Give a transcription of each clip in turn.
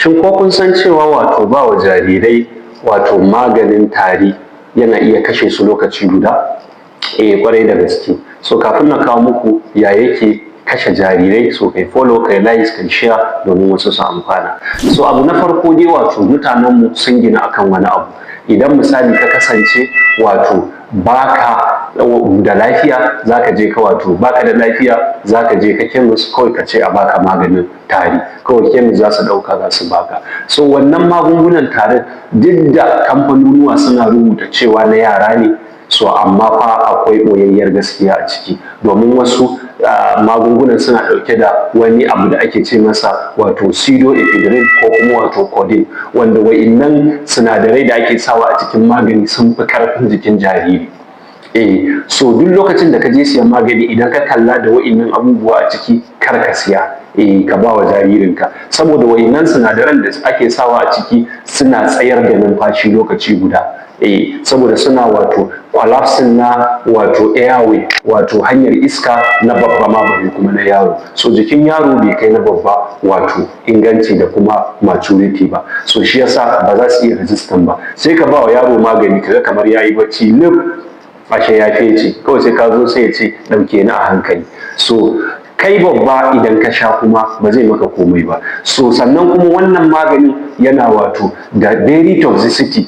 Shin ko kun san cewa wato ba wa jarirai wato maganin tari yana iya kashe su lokaci guda? Kwarai da gaske. So kafin na kawo muku ya yake kashe jarirai, so kai follow, kai like, kai share domin wasu su amfana. So abu na farko dai wato mutanenmu sun gina akan wani abu. Idan misali ka kasance wato baka da lafiya zaka je ka wato baka da lafiya zaka je ka kemis kawai ka ce a baka maganin tari, kawai kemis za su ɗauka za su baka. So wannan magungunan tarin duk da kamfanonuwa suna rubuta cewa na yara ne, so amma fa akwai ɓoyayyar gaskiya a ciki, domin wasu magungunan suna ɗauke da wani abu da ake ce masa wato pseudoephedrine ko kuma wato codeine, wanda wa'innan sinadarai da ake sawa a cikin magani sun fi ƙarfin jikin jariri. So duk lokacin da ka je siyan magani idan ka kalla da wa'innan abubuwa a ciki kar ka siya, ka ba wa jaririnka, saboda wa'innan sinadaran da ake sawa a ciki suna tsayar da numfashi lokaci guda. Saboda suna wato collapsing na wato airway, wato hanyar iska na babba ma bari kuma na yaro. So jikin yaro bai kai na babba wato inganci da kuma maturity ba, so shi yasa ba za su iya resistant ba. Sai ka ba wa yaro magani kaga kamar yayi bacci lif, ashe ya fece, kawai sai ka zo sai ya ce ɗauke ni a hankali. So kai babba idan ka sha kuma ba zai maka komai ba. So sannan kuma wannan magani yana wato da very toxicity.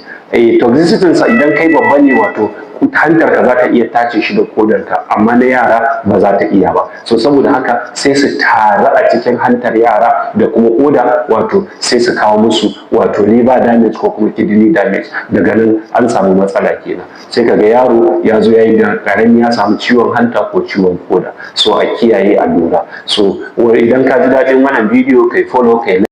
Toxicity sa idan kai babba ne wato hantarka za ta iya tace shi da kodarka, amma na yara ba za ta iya ba. So saboda haka sai su taru a cikin hantar yara da kuma koda, wato sai su kawo musu wato liver damage ko kuma kidney damage. Daga nan an samu matsala kenan, sai kaga yaro ya zo yayi da ƙarami ya samu ciwon hanta ko ciwon koda. So a kiyaye a lura. So idan ka ji daɗin wannan bidiyo kai follow, kai